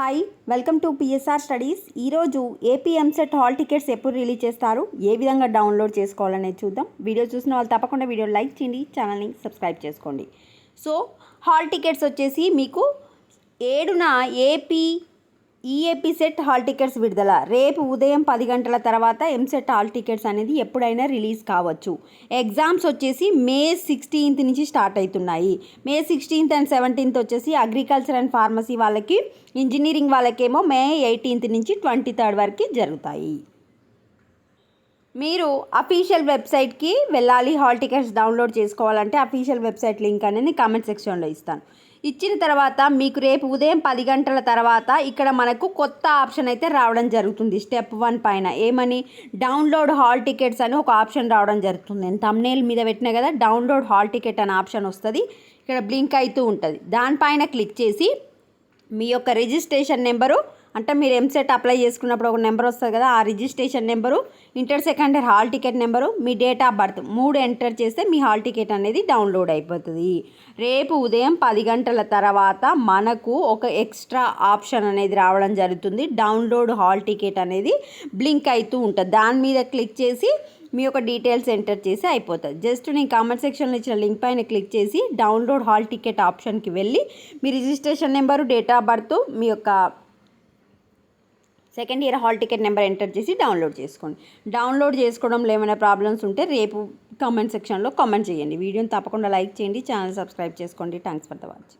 Hi, welcome to PSR studies. ఈరోజు AP EAMCET hall tickets ఎప్పుడు release చేస్తారు, ఏ విధంగా డౌన్లోడ్ చేసుకోవాలనేది చూద్దాం. వీడియో చూసిన వాళ్ళు తప్పకుండా వీడియో లైక్ చేయండి, ఛానల్ని సబ్స్క్రైబ్ చేసుకోండి. సో హాల్ టికెట్స్ వచ్చేసి మీకు 7న ఈఏపీ సెట్ హాల్ టికెట్స్ విడుదల. రేపు ఉదయం 10 గంటల తర్వాత ఎంసెట్ హాల్ టికెట్స్ అనేది ఎప్పుడైనా రిలీజ్ కావచ్చు. ఎగ్జామ్స్ వచ్చేసి మే 16th నుంచి స్టార్ట్ అవుతున్నాయి. మే 16th అండ్ 17th వచ్చేసి అగ్రికల్చర్ అండ్ ఫార్మసీ వాళ్ళకి, ఇంజనీరింగ్ వాళ్ళకేమో మే 18th నుంచి 23rd వరకు జరుగుతాయి. మీరు అఫీషియల్ వెబ్సైట్కి వెళ్ళాలి. హాల్ టికెట్స్ డౌన్లోడ్ చేసుకోవాలంటే అఫీషియల్ వెబ్సైట్ లింక్ అనేది కామెంట్ సెక్షన్లో ఇస్తాను. ఇచ్చిన తర్వాత మీకు రేపు ఉదయం 10 గంటల తర్వాత ఇక్కడ మనకు కొత్త ఆప్షన్ అయితే రావడం జరుగుతుంది. స్టెప్ 1 పైన ఏమని డౌన్లోడ్ హాల్ టికెట్స్ అని ఒక ఆప్షన్ రావడం జరుగుతుంది. నేను థంబ్నెయిల్ మీద పెట్టినా కదా, డౌన్లోడ్ హాల్ టికెట్ అనే ఆప్షన్ వస్తుంది. ఇక్కడ బ్లింక్ అవుతూ ఉంటుంది. దానిపైన క్లిక్ చేసి మీ యొక్క రిజిస్ట్రేషన్ నెంబరు, అంటే మీరు ఎంసెట్ అప్లై చేసుకున్నప్పుడు ఒక నెంబర్ వస్తుంది కదా, ఆ registration number, inter second year hall ticket number, me date of birth 3 enter చేస్తే మీ హాల్ టికెట్ అనేది డౌన్లోడ్ అయిపోతుంది. రేపు ఉదయం 10 గంటల తర్వాత మనకు ఒక ఎక్స్ట్రా ఆప్షన్ అనేది రావడం జరుగుతుంది. డౌన్లోడ్ హాల్ టికెట్ అనేది బ్లింక్ అవుతూ ఉంటుంది. దాని మీద క్లిక్ చేసి మీ యొక్క డీటెయిల్స్ ఎంటర్ చేసి అయిపోతుంది. జస్ట్ నేను కామెంట్ సెక్షన్లో ఇచ్చిన లింక్ పైన క్లిక్ చేసి డౌన్లోడ్ హాల్ టికెట్ ఆప్షన్కి వెళ్ళి మీ registration number, date of birth, మీ యొక్క second year hall ticket number enter చేసి డౌన్లోడ్ చేసుకోండి. డౌన్లోడ్ చేసుకోవడంలో ఏమైనా ప్రాబ్లమ్స్ ఉంటే రేపు కామెంట్ సెక్షన్లో కామెంట్ చేయండి. వీడియోని తప్పకుండా లైక్ చేయండి, ఛానల్ సబ్స్క్రైబ్ చేసుకోండి. Thanks for the watch.